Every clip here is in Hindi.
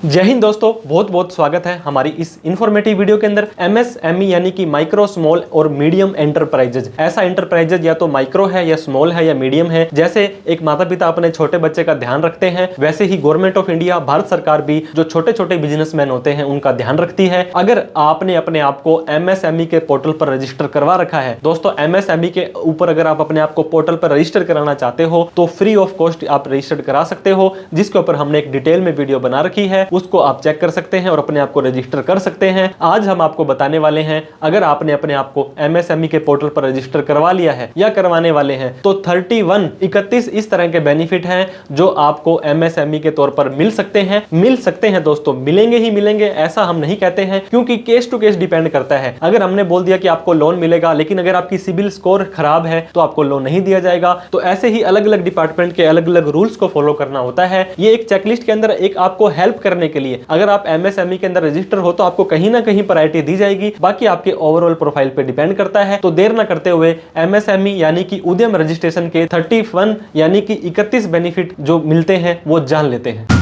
जय हिंद दोस्तों, बहुत बहुत स्वागत है हमारी इस इन्फॉर्मेटिव वीडियो के अंदर। एमएसएमई यानी कि माइक्रो स्मॉल और मीडियम एंटरप्राइजेज, ऐसा एंटरप्राइजेज या तो माइक्रो है या स्मॉल है या मीडियम है। जैसे एक माता पिता अपने छोटे बच्चे का ध्यान रखते हैं, वैसे ही गवर्नमेंट ऑफ इंडिया, भारत सरकार भी जो छोटे छोटे बिजनेसमैन होते हैं उनका ध्यान रखती है। अगर आपने अपने आप को एमएसएमई के पोर्टल पर रजिस्टर करवा रखा है दोस्तों, एमएसएमई के ऊपर अगर आप अपने आप को पोर्टल पर रजिस्टर कराना चाहते हो तो फ्री ऑफ कॉस्ट आप रजिस्टर करा सकते हो, जिसके ऊपर हमने एक डिटेल में वीडियो बना रखी है, उसको आप चेक कर सकते हैं और अपने आप को रजिस्टर कर सकते हैं। आज हम आपको बताने वाले हैं, अगर आपने अपने आप को एमएसएमई के पोर्टल पर रजिस्टर करवा लिया है या करवाने वाले हैं तो 31 इस तरह के बेनिफिट हैं जो आपको एमएसएमई के तौर पर मिल सकते हैं दोस्तों, मिलेंगे ही मिलेंगे, ऐसा हम नहीं कहते हैं, क्योंकि केस टू केस डिपेंड करता है। अगर हमने बोल दिया कि आपको लोन मिलेगा, लेकिन अगर आपकी सिबिल स्कोर खराब है तो आपको लोन नहीं दिया जाएगा। तो ऐसे ही अलग अलग डिपार्टमेंट के अलग अलग रूल्स को फॉलो करना होता है। ये एक चेकलिस्ट के अंदर एक आपको हेल्प करने के लिए, अगर आप एमएसएमई के अंदर रजिस्टर हो तो आपको कहीं ना कहीं प्रायोरिटी दी जाएगी, बाकी आपके ओवरऑल प्रोफाइल पे डिपेंड करता है। तो देर ना करते हुए एमएसएमई यानी कि उद्यम रजिस्ट्रेशन के 31 यानी कि 31 बेनिफिट जो मिलते हैं वो जान लेते हैं।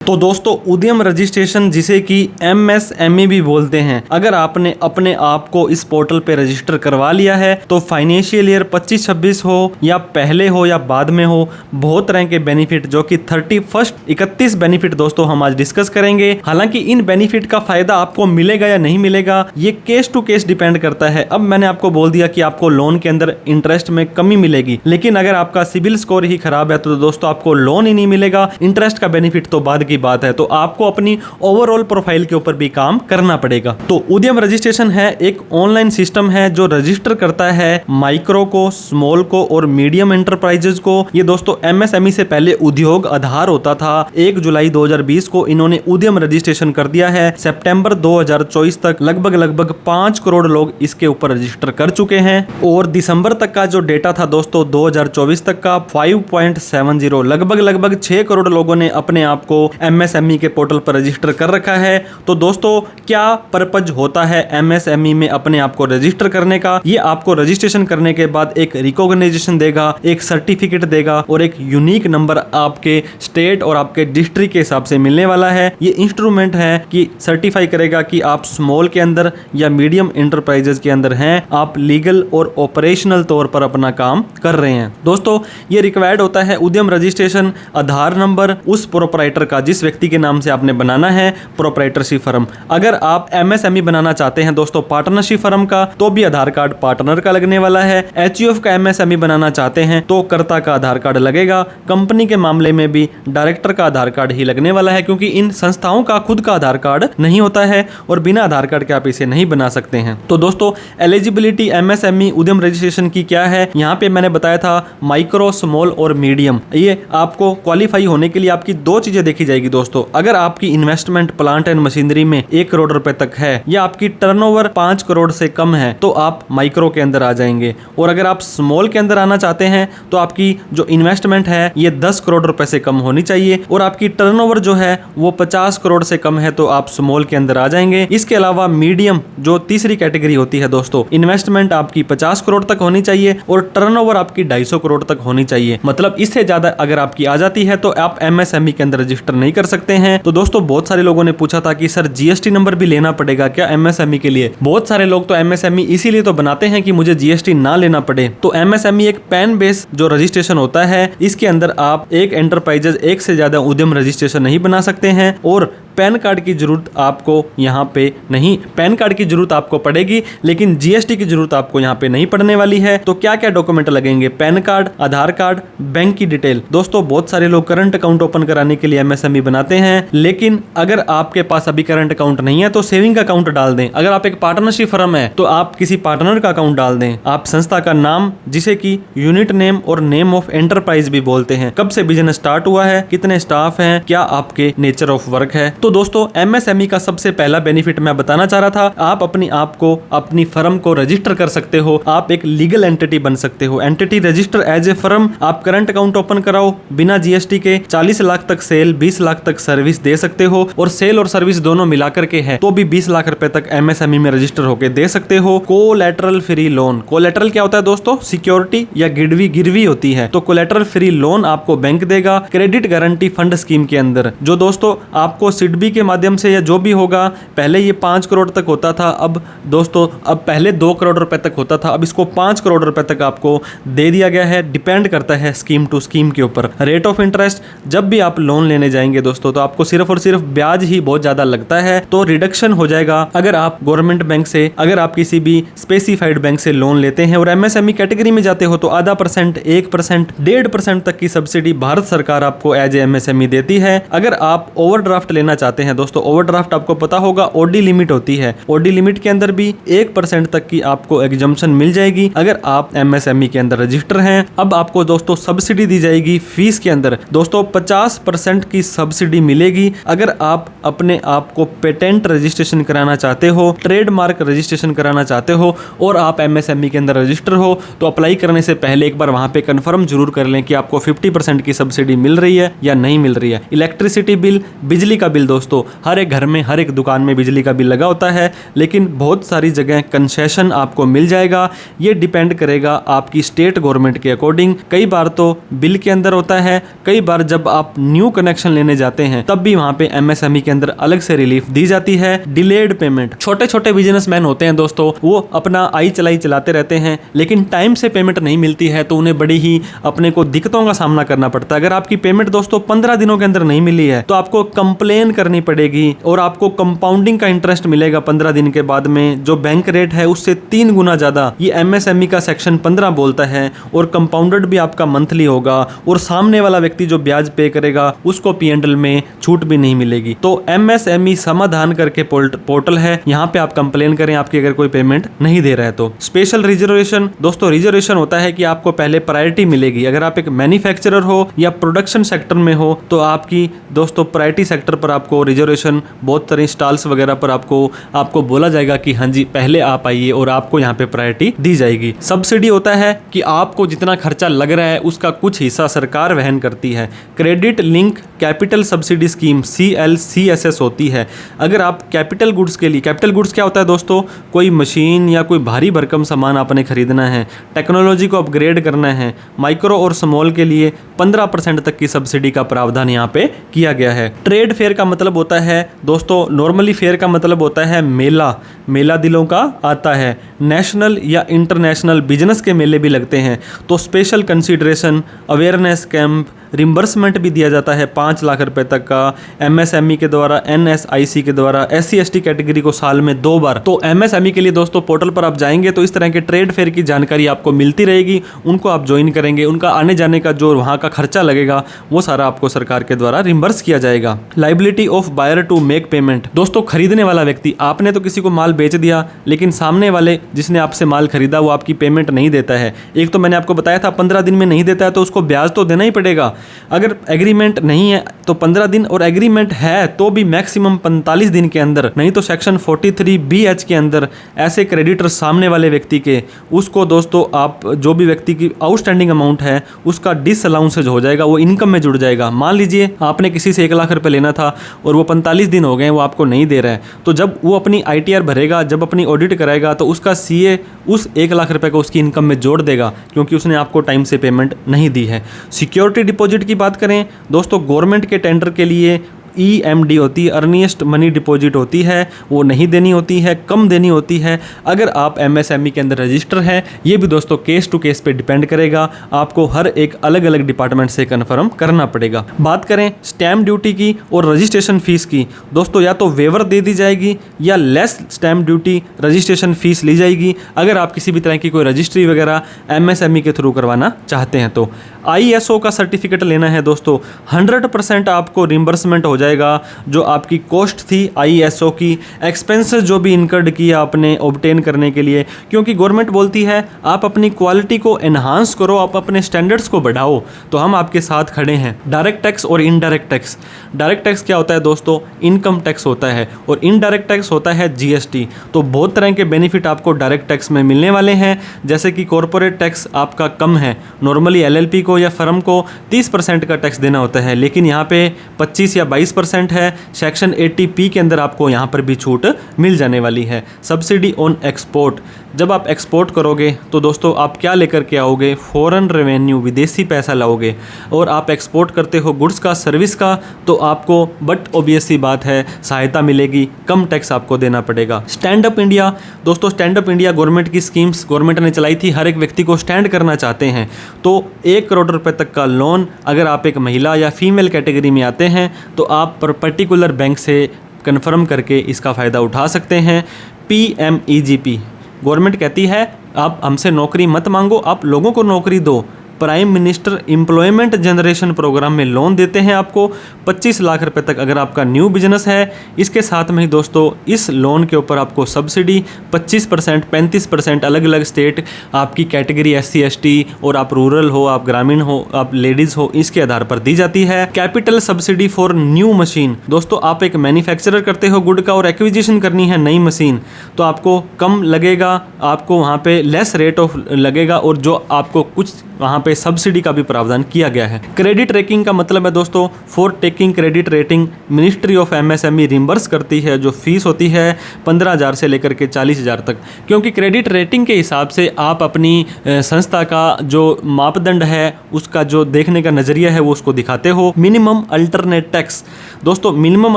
तो दोस्तों, उद्यम रजिस्ट्रेशन जिसे कि एमएसएमई भी बोलते हैं, अगर आपने अपने आप को इस पोर्टल पे रजिस्टर करवा लिया है तो फाइनेंशियल ईयर 25-26 हो या पहले हो या बाद में हो, बहुत तरह के बेनिफिट जो कि 31 बेनिफिट दोस्तों हम आज डिस्कस करेंगे। हालांकि इन बेनिफिट का फायदा आपको मिलेगा या नहीं मिलेगा ये केस टू केस डिपेंड करता है। अब मैंने आपको बोल दिया कि आपको लोन के अंदर इंटरेस्ट में कमी मिलेगी, लेकिन अगर आपका सिबिल स्कोर ही खराब है तो दोस्तों आपको लोन ही नहीं मिलेगा, इंटरेस्ट का बेनिफिट तो बाद की बात है। तो आपको अपनी ओवरऑल प्रोफाइल के ऊपर भी काम करना पड़ेगा। तो उद्यम रजिस्ट्रेशन है एक ऑनलाइन सिस्टम है जो रजिस्टर करता है माइक्रो को, स्मॉल को और मीडियम एंटरप्राइजेज को। ये दोस्तों एमएसएमई से पहले उद्योग आधार होता था। 1 जुलाई 2020 को इन्होंने उद्यम रजिस्ट्रेशन कर दिया है। सितंबर 2024 तक लगभग 5 करोड़ लोग इसके ऊपर रजिस्टर कर चुके हैं और दिसंबर तक का जो डेटा था दोस्तों 2024 तक का 5.70 लगभग 6 करोड़ लोगों ने अपने आप को एमएसएमई के पोर्टल पर रजिस्टर कर रखा है। तो दोस्तों क्या पर्पज होता है एमएसएमई में अपने आप को रजिस्टर करने का? ये आपको रजिस्ट्रेशन करने के बाद एक रिकॉग्नाइजेशन देगा, एक सर्टिफिकेट देगा और एक यूनिक नंबर आपके स्टेट और आपके डिस्ट्रिक्ट के हिसाब से मिलने वाला है। ये इंस्ट्रूमेंट है कि सर्टिफाई करेगा कि आप स्मॉल के अंदर या मीडियम एंटरप्राइजेज के अंदर हैं, आप लीगल और ऑपरेशनल तौर पर अपना काम कर रहे हैं। दोस्तों ये रिक्वायर्ड होता है उद्यम रजिस्ट्रेशन, आधार नंबर उस प्रोपराइटर का जिस व्यक्ति के नाम से आपने बनाना है, प्रोपराइटरशिप फर्म। अगर आप एमएसएमई बनाना चाहते हैं दोस्तों पार्टनरशिप फर्म का, तो भी आधार कार्ड पार्टनर का लगने वाला है। एचयूएफ का एमएसएमई बनाना चाहते हैं तो कर्ता का आधार कार्ड लगेगा। कंपनी के मामले में भी डायरेक्टर का आधार कार्ड ही लगने वाला है, क्योंकि इन संस्थाओं का खुद का आधार कार्ड नहीं होता है और बिना आधार कार्ड के आप इसे नहीं बना सकते हैं। तो दोस्तों एलिजिबिलिटी एमएसएमई उद्यम रजिस्ट्रेशन की क्या है, यहाँ पे मैंने बताया था माइक्रो, स्मॉल और मीडियम। ये आपको क्वालिफाई होने के लिए आपकी दो चीजें देखी जाएगी दोस्तों। अगर आपकी इन्वेस्टमेंट प्लांट एंड मशीनरी में 1 करोड़ रुपए तक है या आपकी टर्नओवर 5 करोड़ से कम है तो आप माइक्रो के अंदर आ जाएंगे, और अगर आप स्मॉल के अंदर आना चाहते हैं तो आपकी जो इन्वेस्टमेंट है ये 10 करोड़ रुपए से कम होनी चाहिए और आपकी टर्नओवर जो है वो 50 करोड़ से कम है तो आप स्मॉल के अंदर आ जाएंगे। इसके अलावा मीडियम जो तीसरी कैटेगरी होती है दोस्तों, इन्वेस्टमेंट आपकी 50 करोड़ तक होनी चाहिए और टर्नओवर आपकी 250 करोड़ तक होनी चाहिए। मतलब इससे ज्यादा अगर आपकी आ जाती है तो आप एमएसएमई के अंदर रजिस्टर नहीं कर सकते हैं। तो दोस्तों बहुत सारे लोगों ने पूछा था कि सर जीएसटी नंबर भी लेना पड़ेगा क्या एमएसएमई के लिए? बहुत सारे लोग तो एमएसएमई इसीलिए तो बनाते हैं कि मुझे जीएसटी ना लेना पड़े। तो एमएसएमई एक पैन बेस जो रजिस्ट्रेशन होता है, इसके अंदर आप एक एंटरप्राइजेज एक से ज्यादा उद्यम रजिस्ट्रेशन नहीं बना सकते हैं और पैन कार्ड की जरूरत आपको यहाँ पे नहीं, पैन कार्ड की जरूरत आपको पड़ेगी लेकिन जीएसटी की जरूरत आपको यहाँ पे नहीं पड़ने वाली है। तो क्या क्या डॉक्यूमेंट लगेंगे? पैन कार्ड, आधार कार्ड, बैंक की डिटेल। दोस्तों बहुत सारे लोग करंट अकाउंट ओपन कराने के लिए एमएसएमई बनाते हैं, लेकिन अगर आपके पास अभी करंट अकाउंट नहीं है तो सेविंग का अकाउंट डाल दें। अगर आप एक पार्टनरशिप फर्म है तो आप किसी पार्टनर का अकाउंट डाल दें। आप संस्था का नाम, जिसे कि यूनिट नेम और नेम ऑफ एंटरप्राइज भी बोलते हैं, कब से बिजनेस स्टार्ट हुआ है, कितने स्टाफ हैं, क्या आपके नेचर ऑफ वर्क है। तो तो दोस्तों एमएसएमई का सबसे पहला बेनिफिट मैं बताना चाह रहा था, आप अपने आप को, अपनी फर्म को रजिस्टर कर सकते हो, आप एक लीगल एंटिटी बन सकते हो। Entity register as a firm, आप करंट अकाउंट ओपन कराओ बिना जीएसटी के, 40 लाख तक सेल, 20 लाख तक सर्विस दे सकते हो, और सेल और सर्विस दोनों मिलाकर के है तो भी 20 लाख रुपए तक एमएसएमई में रजिस्टर होकर दे सकते हो। कोलैटरल फ्री लोन, कोलैटरल क्या होता है दोस्तों? सिक्योरिटी या गिरवी होती है। तो कोलैटरल फ्री लोन आपको बैंक देगा क्रेडिट गारंटी फंड स्कीम के अंदर, जो दोस्तों आपको सिडबी के माध्यम से या जो भी होगा, पहले ये 5 करोड़ तक होता था, अब दोस्तों अब पहले 2 करोड़ रुपए तक होता था, अब इसको 5 करोड़ रुपए तक आपको दे दिया गया है। डिपेंड करता है स्कीम टू स्कीम के ऊपर। रेट ऑफ इंटरेस्ट, जब भी आप लोन लेने जाएंगे दोस्तों तो आपको सिर्फ और सिर्फ ब्याज ही बहुत ज्यादा लगता है, तो रिडक्शन हो जाएगा अगर आप गवर्नमेंट बैंक से, अगर आप किसी भी स्पेसिफाइड बैंक से लोन लेते हैं और एमएसएमई कैटेगरी में जाते हो तो आधा %, 1%, 1.5% तक की सब्सिडी भारत सरकार आपको एज एमएसएमई देती है। अगर आप ओवरड्राफ्ट लेना चाहते हैं दोस्तों, ओवरड्राफ्ट आपको पता होगा ओडी लिमिट होती है, ओडी लिमिट के अंदर भी 1% तक की आपको एग्जम्पशन मिल जाएगी अगर आप एमएसएमई के अंदर रजिस्टर हैं। अब आपको दोस्तों सब्सिडी दी जाएगी फीस के अंदर, दोस्तों 50% की सब्सिडी मिलेगी अगर आप अपने आप को पेटेंट रजिस्ट्रेशन कराना चाहते हो, ट्रेडमार्क रजिस्ट्रेशन कराना चाहते हो और आप एमएसएमई के अंदर रजिस्टर हो, तो अप्लाई करने से पहले एक बार वहां पे कंफर्म जरूर कर लें कि आपको 50% की सब्सिडी मिल रही है या नहीं मिल रही है। इलेक्ट्रिसिटी बिल, बिजली का बिल दोस्तों, हर एक घर में, हर एक दुकान में बिजली का बिल लगा होता है, लेकिन बहुत सारी जगह कंसेशन आपको मिल जाएगा। ये डिपेंड करेगा आपकी स्टेट गवर्नमेंट के अकॉर्डिंग। कई बार तो बिल के अंदर होता है, कई बार जब आप न्यू कनेक्शन लेने जाते हैं तब भी वहां पे एमएसएमई के अंदर अलग से रिलीफ दी जाती है। डिलेड पेमेंट, छोटे छोटे बिजनेसमैन होते हैं दोस्तों, वो अपना आई चलाई चलाते रहते हैं, लेकिन टाइम से पेमेंट नहीं मिलती है तो उन्हें बड़ी ही अपने को दिक्कतों का सामना करना पड़ता है। अगर आपकी पेमेंट दोस्तों 15 दिनों के अंदर नहीं मिली है तो आपको कंप्लेन करनी पड़ेगी और आपको कंपाउंडिंग का इंटरेस्ट मिलेगा 15 दिन के बाद में, जो बैंक रेट है उससे 3 गुना ज्यादा। ये एमएसएमई का सेक्शन 15 बोलता है, और कंपाउंडेड भी आपका मंथली होगा, और सामने वाला व्यक्ति जो ब्याज पे करेगा उसको पीएनडल में छूट भी नहीं मिलेगी। तो एमएसएमई समाधान करके पोर्टल है, यहाँ पे आप कंप्लेन करें आपकी अगर कोई पेमेंट नहीं दे रहा है तो। स्पेशल रिजर्वेशन, दोस्तों रिजर्वेशन होता है कि आपको पहले प्रायोरिटी मिलेगी। अगर आप एक मैन्युफैक्चरर हो या प्रोडक्शन सेक्टर में हो तो आपकी दोस्तों प्रायोरिटी सेक्टर पर आपको रिजर्वेशन, बहुत तरह स्टॉल्स वगैरह पर आपको बोला जाएगा कि हाँ जी पहले आप आइए और आपको यहाँ पे प्रायोरिटी दी जाएगी। सब्सिडी होता है कि आपको जितना खर्चा लग रहा है उसका कुछ हिस्सा सरकार वहन करती है। Credit link capital subsidy scheme CLCSS होती है। अगर आप कैपिटल गुड्स के लिए, कैपिटल गुड्स क्या होता है दोस्तों? कोई मशीन या कोई भारी भरकम सामान आपने खरीदना है, टेक्नोलॉजी को अपग्रेड करना है, माइक्रो और स्मॉल के लिए 15% तक की सब्सिडी का प्रावधान यहाँ पे किया गया है। ट्रेड फेयर का मतलब होता है दोस्तों, नॉर्मली फेयर का मतलब होता है मेला, मेला दिलों का आता है। नेशनल या इंटरनेशनल बिजनेस के मेले भी लगते हैं, तो special consideration, awareness camp, reimbursement भी दिया जाता है 5 लाख रुपए तक का एमएसएमई के द्वारा, NSIC के द्वारा, SC/ST कैटेगरी को साल में 2 बार। तो एमएसएमई के लिए दोस्तों पोर्टल पर आप जाएंगे तो इस तरह के ट्रेड फेयर की जानकारी आपको मिलती रहेगी, उनको आप ज्वाइन करेंगे, उनका आने जाने का जो वहाँ का खर्चा लगेगा वो सारा आपको सरकार के द्वारा रिम्बर्स किया जाएगा। Liability of buyer to make payment, दोस्तों खरीदने वाला व्यक्ति, आपने तो किसी को माल बेच दिया लेकिन सामने वाले जिसने आपसे माल खरीदा वो आपकी पेमेंट नहीं देता है। एक तो मैंने आपको बताया था 15 दिन में नहीं देता है तो उसको ब्याज तो देना ही पड़ेगा। अगर एग्रीमेंट नहीं है तो 15 दिन, और एग्रीमेंट है तो भी मैक्सिमम 45 दिन के अंदर, नहीं तो सेक्शन 43BH के अंदर ऐसे क्रेडिटर सामने वाले व्यक्ति के, उसको दोस्तों आप जो भी व्यक्ति की आउटस्टैंडिंग अमाउंट है उसका डिसअलाउंसेज हो जाएगा, वो इनकम में जुड़ जाएगा। मान लीजिए आपने किसी से 1 लाख रुपए लेना था और वो 45 दिन हो गए वो आपको नहीं दे रहा है, तो जब वो अपनी ITR भरेगा, जब अपनी ऑडिट कराएगा तो उसका CA उस 1 लाख रुपए को उसकी इनकम में जोड़ देगा क्योंकि उसने आपको टाइम से पेमेंट नहीं दी है। सिक्योरिटी डिपॉजिट की बात करें दोस्तों, गवर्नमेंट के टेंडर के लिए EMD होती है, अर्निएस्ट मनी डिपॉजिट होती है, वो नहीं देनी होती है, कम देनी होती है अगर आप MSME के अंदर रजिस्टर हैं। ये भी दोस्तों केस टू केस पे डिपेंड करेगा, आपको हर एक अलग अलग डिपार्टमेंट से कन्फर्म करना पड़ेगा। बात करें स्टैम्प ड्यूटी की और रजिस्ट्रेशन फीस की, दोस्तों या तो वेवर दे दी जाएगी या less stamp duty registration fee ली जाएगी अगर आप किसी भी तरह की कोई रजिस्ट्री वगैरह MSME के थ्रू करवाना चाहते हैं। तो ISO का सर्टिफिकेट लेना है दोस्तों, 100% आपको रिम्बर्समेंट हो जाएगा। जो आपकी कॉस्ट थी ISO की, एक्सपेंसेस जो भी इनकर्ड किया आपने ऑब्टेन करने के लिए, क्योंकि गवर्नमेंट बोलती है आप अपनी क्वालिटी को एनहांस करो, आप अपने स्टैंडर्ड्स को बढ़ाओ, तो हम आपके साथ खड़े हैं। डायरेक्ट टैक्स और इनडायरेक्ट टैक्स। डायरेक्ट टैक्स क्या होता है दोस्तों? इनकम टैक्स होता है, और इनडायरेक्ट टैक्स होता है GST। तो बहुत तरह के बेनिफिट आपको डायरेक्ट टैक्स में मिलने वाले हैं, जैसे कि कॉर्पोरेट टैक्स आपका कम है। नॉर्मली LLP को या फर्म को 30% का टैक्स देना होता है, लेकिन यहाँ पे 25 या 22% है। सेक्शन 80P के अंदर आपको यहाँ पर भी छूट मिल जाने वाली है। Subsidy on export. जब आप एक्सपोर्ट करोगे तो दोस्तों आप क्या लेकर के आओगे? फॉरेन रेवेन्यू, विदेशी पैसा लाओगे। और आप एक्सपोर्ट करते हो गुड्स का, सर्विस का, तो आपको बट ऑब्वियस सी बात है सहायता मिलेगी, कम टैक्स आपको देना पड़ेगा। Stand up India. दोस्तों स्टैंड अप इंडिया गवर्नमेंट की स्कीम्स गवर्नमेंट ने चलाई थी, हर एक व्यक्ति को स्टैंड करना चाहते हैं। तो 1 करोड़ रुपए तक का लोन, अगर आप एक महिला या फीमेल कैटेगरी में आते हैं तो आप पर्टिकुलर बैंक से कन्फर्म करके इसका फ़ायदा उठा सकते हैं। PMEGP। गवर्नमेंट कहती है आप हमसे नौकरी मत मांगो, आप लोगों को नौकरी दो। Prime minister employment generation programme में लोन देते हैं आपको 25 लाख रुपए तक, अगर आपका न्यू बिजनेस है। इसके साथ में ही दोस्तों इस लोन के ऊपर आपको सब्सिडी 25%, 35% अलग अलग स्टेट, आपकी कैटेगरी SC ST, और आप रूरल हो, आप ग्रामीण हो, आप लेडीज़ हो, इसके आधार पर दी जाती है। Capital subsidy for new machine. दोस्तों आप एक मैन्युफैक्चरर करते हो गुड का और एक्विजिशन करनी है नई मशीन, तो आपको कम लगेगा, आपको वहाँ पे लेस रेट ऑफ लगेगा, और जो आपको कुछ वहाँ पे सब्सिडी का भी प्रावधान किया गया है। क्रेडिट रेटिंग का मतलब है दोस्तों for taking credit rating, ministry of MSME reimburse करती है। जो फीस होती है 15,000 से लेकर के 40,000 तक, क्योंकि क्रेडिट रेटिंग के हिसाब से आप अपनी संस्था का जो मापदंड है, उसका जो देखने का नज़रिया है, वो उसको दिखाते हो। Minimum alternate tax. दोस्तों minimum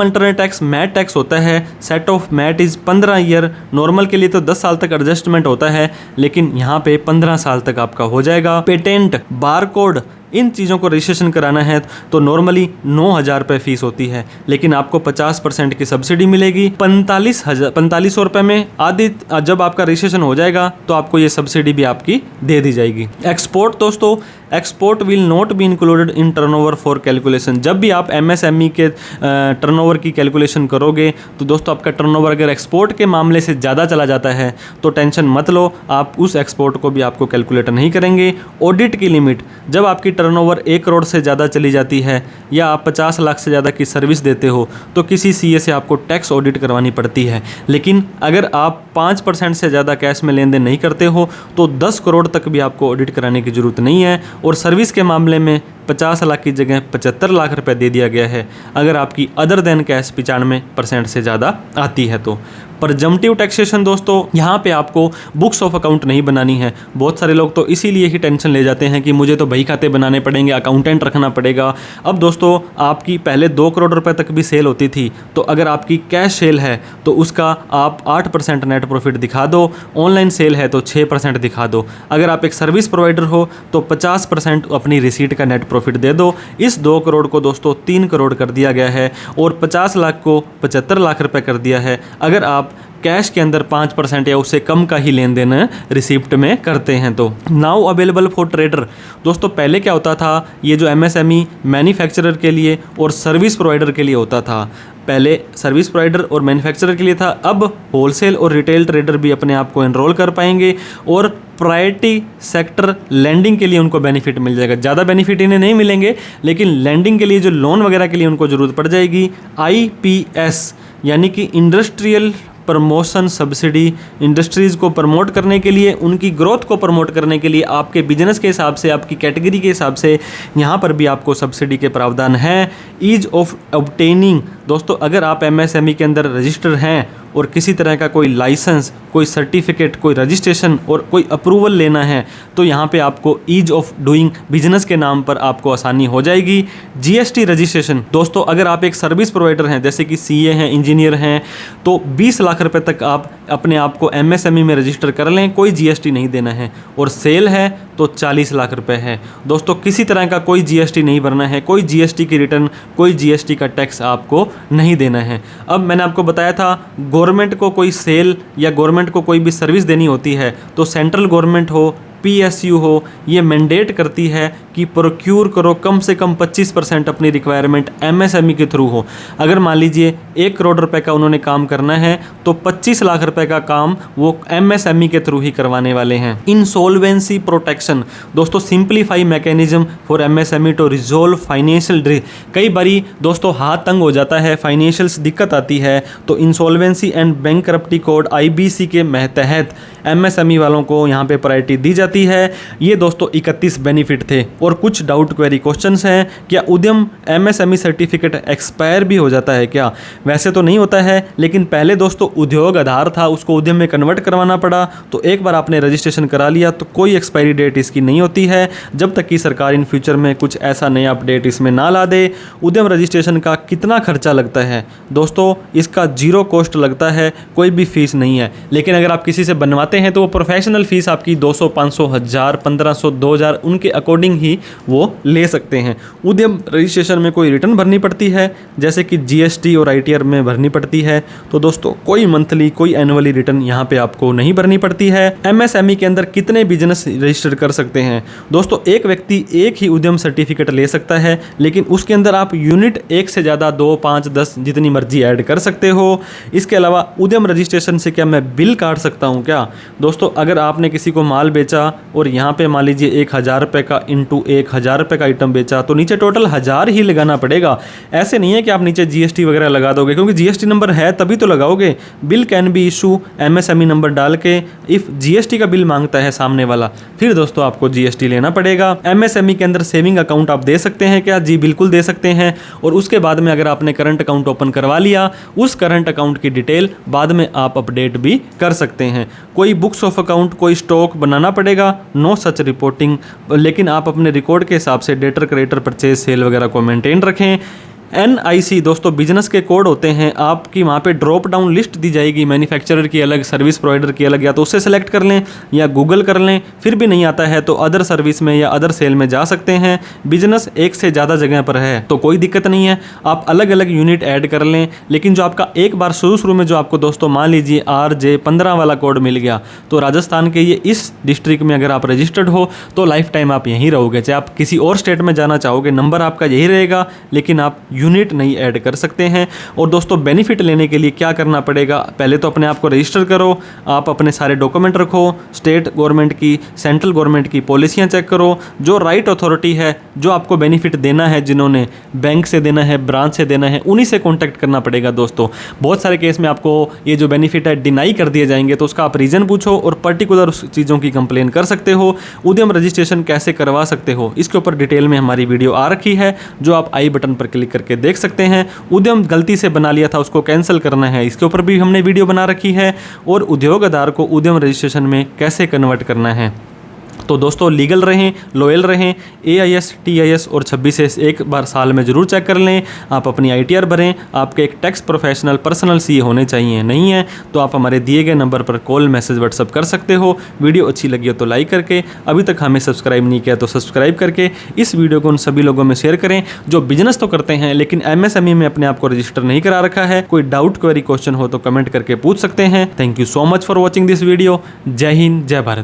alternate tax MAT tax होता है। Set off MAT is 15 year. Normal के लिए तो 10 साल तक एडजस्टमेंट होता है, लेकिन यहाँ पे 15 साल तक आपका हो जाएगा। पेटेंट, बारकोड, इन चीज़ों को रजिस्ट्रेशन कराना है तो नॉर्मली 9,000 रुपये फीस होती है, लेकिन आपको 50% की सब्सिडी मिलेगी। 4500 रुपये में आधी, जब आपका रजिस्ट्रेशन हो जाएगा तो आपको ये सब्सिडी भी आपकी दे दी जाएगी। एक्सपोर्ट। दोस्तों export will not be included in turnover for calculation. जब भी आप MSME के टर्नओवर की कैलकुलेशन करोगे तो दोस्तों आपका टर्नओवर अगर एक्सपोर्ट के मामले से ज़्यादा चला जाता है तो टेंशन मत लो, आप उस एक्सपोर्ट को भी आपको कैलकुलेट नहीं करेंगे। ऑडिट की लिमिट। जब आपकी टर्नओवर 1 करोड़ से ज़्यादा चली जाती है या आप 50 लाख से ज़्यादा की सर्विस देते हो तो किसी CA से आपको टैक्स ऑडिट करवानी पड़ती है। लेकिन अगर आप 5% से ज़्यादा कैश में लेन देन नहीं करते हो तो 10 करोड़ तक भी आपको ऑडिट कराने की ज़रूरत नहीं है। और सर्विस के मामले में 50 लाख की जगह 75 लाख रुपए दे दिया गया है, अगर आपकी अदर देन कैश 95% से ज़्यादा आती है तो। परजम्पटिव टैक्सेशन। दोस्तों यहाँ पे आपको बुक्स ऑफ अकाउंट नहीं बनानी है। बहुत सारे लोग तो इसीलिए ही टेंशन ले जाते हैं कि मुझे तो बही खाते बनाने पड़ेंगे, अकाउंटेंट रखना पड़ेगा। अब दोस्तों आपकी पहले 2 करोड़ रुपए तक भी सेल होती थी, तो अगर आपकी कैश सेल है तो उसका आप 8% नेट प्रॉफिट दिखा दो, ऑनलाइन सेल है तो 6% दिखा दो। अगर आप एक सर्विस प्रोवाइडर हो तो 50% अपनी रिसीट का नेट प्रॉफिट दे दो। इस 2 करोड़ को दोस्तों 3 करोड़ कर दिया गया है और 50 लाख को 75 लाख रुपए कर दिया है, अगर आप कैश के अंदर 5% या उससे कम का ही लेन देन रिसिप्ट में करते हैं तो। Now available for trader. दोस्तों पहले क्या होता था, ये जो MSME मैन्युफैक्चरर के लिए और सर्विस प्रोवाइडर के लिए होता था। पहले सर्विस प्रोवाइडर और मैन्युफैक्चरर के लिए था, अब होलसेल और रिटेल ट्रेडर भी अपने आप को एनरोल कर पाएंगे और प्रायोरिटी सेक्टर लैंडिंग के लिए उनको बेनिफिट मिल जाएगा। ज़्यादा बेनिफिट इन्हें नहीं मिलेंगे, लेकिन लैंडिंग के लिए जो लोन वगैरह के लिए उनको ज़रूरत पड़ जाएगी। IPS यानी कि इंडस्ट्रियल प्रमोशन सब्सिडी। इंडस्ट्रीज़ को प्रमोट करने के लिए, उनकी ग्रोथ को प्रमोट करने के लिए, आपके बिजनेस के हिसाब से, आपकी कैटेगरी के हिसाब से यहाँ पर भी आपको सब्सिडी के प्रावधान हैं। Ease of obtaining. दोस्तों अगर आप MSME के अंदर रजिस्टर हैं और किसी तरह का कोई लाइसेंस, कोई सर्टिफिकेट, कोई रजिस्ट्रेशन और कोई अप्रूवल लेना है तो यहाँ पे आपको ईज ऑफ डूइंग बिजनेस के नाम पर आपको आसानी हो जाएगी। GST registration. दोस्तों अगर आप एक सर्विस प्रोवाइडर हैं, जैसे कि CA हैं, इंजीनियर हैं, तो 20 लाख रुपए तक आप अपने आप को MSME में रजिस्टर कर लें, कोई GST नहीं देना है। और सेल है तो 40 लाख रुपए है। दोस्तों किसी तरह का कोई GST नहीं भरना है, कोई GST की रिटर्न, कोई GST का टैक्स आपको नहीं देना है। अब मैंने आपको बताया था गवर्नमेंट को कोई सेल या गवर्नमेंट को कोई भी सर्विस देनी होती है तो सेंट्रल गवर्नमेंट हो, PSU हो, ये मैंडेट करती है कि प्रोक्यूर करो कम से कम 25% अपनी रिक्वायरमेंट MSME के थ्रू हो। अगर मान लीजिए 1 करोड़ रुपए का उन्होंने काम करना है तो 25 लाख रुपए का काम वो MSME के थ्रू ही करवाने वाले हैं। इंसॉल्वेंसी प्रोटेक्शन दोस्तों, simplify mechanism for MSME to resolve financial. कई बारी दोस्तों हाथ तंग हो जाता है, फाइनेंशियल्स दिक्कत आती है, तो इंसॉल्वेंसी एंड बैंकरप्टी कोड IBC के तहत MSME वालों को यहाँ पे प्रायोरिटी दी जाती है। ये दोस्तों 31 बेनिफिट थे। और कुछ डाउट क्वेरी क्वेश्चंस हैं, क्या उद्यम MSME सर्टिफिकेट एक्सपायर भी हो जाता है क्या? वैसे तो नहीं होता है, लेकिन पहले दोस्तों उद्योग आधार था, उसको उद्यम में कन्वर्ट करवाना पड़ा, तो एक बार आपने रजिस्ट्रेशन करा लिया तो कोई एक्सपायरी डेट इसकी नहीं होती है, जब तक कि सरकार इन फ्यूचर में कुछ ऐसा नया अपडेट इसमें ना ला दे। उद्यम रजिस्ट्रेशन का कितना खर्चा लगता है दोस्तों? इसका 0 कॉस्ट लगता है, कोई भी फीस नहीं है। लेकिन अगर आप किसी से बनवाते हैं तो वो प्रोफेशनल फीस आपकी 200, 500, 1000, 1500, 2000 उनके अकॉर्डिंग ही वो ले सकते हैं। उद्यम रजिस्ट्रेशन में कोई रिटर्न भरनी पड़ती है, जैसे कि GST और ITR में भरनी पड़ती है, तो दोस्तों कोई मंथली कोई एनुअली रिटर्न यहाँ पे आपको नहीं भरनी पड़ती है। MSME के अंदर कितने बिजनेस रजिस्टर कर सकते हैं दोस्तों? एक व्यक्ति एक ही उद्यम सर्टिफिकेट ले सकता है, लेकिन उसके अंदर आप यूनिट एक से ज़्यादा 2, 5, 10 जितनी मर्जी ऐड कर सकते हो। इसके अलावा उद्यम रजिस्ट्रेशन से क्या मैं बिल काट सकता हूँ क्या? दोस्तों अगर आपने किसी को माल बेचा और यहाँ पे मान लीजिए 1000 रुपये का इंटू 1000 रुपये का आइटम बेचा, तो नीचे टोटल 1000 ही लगाना पड़ेगा। ऐसे नहीं है कि आप नीचे GST वगैरह लगा दोगे, क्योंकि GST नंबर है तभी तो लगाओगे। Bill can be issue MSME number डाल के, इफ़ GST का बिल मांगता है सामने वाला, फिर दोस्तों आपको GST लेना पड़ेगा। MSME के अंदर सेविंग अकाउंट आप दे सकते हैं क्या? जी बिल्कुल दे सकते हैं। और उसके बाद में अगर आपने करंट अकाउंट ओपन करवा लिया, उस करंट अकाउंट की डिटेल बाद में आप अपडेट भी कर सकते हैं। कोई बुक्स ऑफ अकाउंट, कोई स्टॉक बनाना पड़ेगा, नो सच रिपोर्टिंग, लेकिन आप अपने रिकॉर्ड के हिसाब से डेटर, क्रेडिटर, परचेज, सेल वगैरह को मेंटेन रखें। NIC दोस्तों बिजनेस के कोड होते हैं, आपकी वहाँ पे ड्रॉप डाउन लिस्ट दी जाएगी, मैन्युफैक्चरर की अलग, सर्विस प्रोवाइडर की अलग, या तो उससे सेलेक्ट कर लें या गूगल कर लें। फिर भी नहीं आता है तो अदर सर्विस में या अदर सेल में जा सकते हैं। बिजनेस एक से ज़्यादा जगह पर है तो कोई दिक्कत नहीं है, आप अलग अलग यूनिट ऐड कर लें। लेकिन जो आपका एक बार शुरू में जो आपको दोस्तों मान लीजिए RJ15 वाला कोड मिल गया, तो राजस्थान के ये इस डिस्ट्रिक्ट में अगर आप रजिस्टर्ड हो तो लाइफ टाइम आप यहीं रहोगे। चाहे आप किसी और स्टेट में जाना चाहोगे, नंबर आपका यही रहेगा, लेकिन आप यूनिट नहीं ऐड कर सकते हैं। और दोस्तों बेनिफिट लेने के लिए क्या करना पड़ेगा? पहले तो अपने आप को रजिस्टर करो, आप अपने सारे डॉक्यूमेंट रखो, स्टेट गवर्नमेंट की, सेंट्रल गवर्नमेंट की पॉलिसियां चेक करो, जो राइट अथॉरिटी है, जो आपको बेनिफिट देना है, जिन्होंने बैंक से देना है, ब्रांच से देना है, उन्हीं से कॉन्टैक्ट करना पड़ेगा दोस्तों। बहुत सारे केस में आपको ये जो बेनिफिट है डिनाई कर दिए जाएंगे, तो उसका आप रीज़न पूछो और पर्टिकुलर उस चीज़ों की कंप्लेन कर सकते हो। उद्यम रजिस्ट्रेशन कैसे करवा सकते हो, इसके ऊपर डिटेल में हमारी वीडियो आ रखी है, जो आप आई बटन पर क्लिक करके देख सकते हैं। उद्यम गलती से बना लिया था, उसको कैंसिल करना है, इसके ऊपर भी हमने वीडियो बना रखी है। और उद्योग आधार को उद्यम रजिस्ट्रेशन में कैसे कन्वर्ट करना है। तो दोस्तों लीगल रहें, लॉयल रहें, AIS, TIS और 26 एक बार साल में ज़रूर चेक कर लें। आप अपनी ITR भरें, आपके एक टैक्स प्रोफेशनल पर्सनल CA होने चाहिए, नहीं है तो आप हमारे दिए गए नंबर पर कॉल, मैसेज, व्हाट्सअप कर सकते हो। वीडियो अच्छी लगी हो तो लाइक करके, अभी तक हमें सब्सक्राइब नहीं किया तो सब्सक्राइब करके इस वीडियो को उन सभी लोगों में शेयर करें जो बिजनेस तो करते हैं लेकिन MSME में अपने आप को रजिस्टर नहीं करा रखा है। कोई डाउट, क्वेरी, क्वेश्चन हो तो कमेंट करके पूछ सकते हैं। Thank you so much for watching this video. जय हिंद, जय भारत।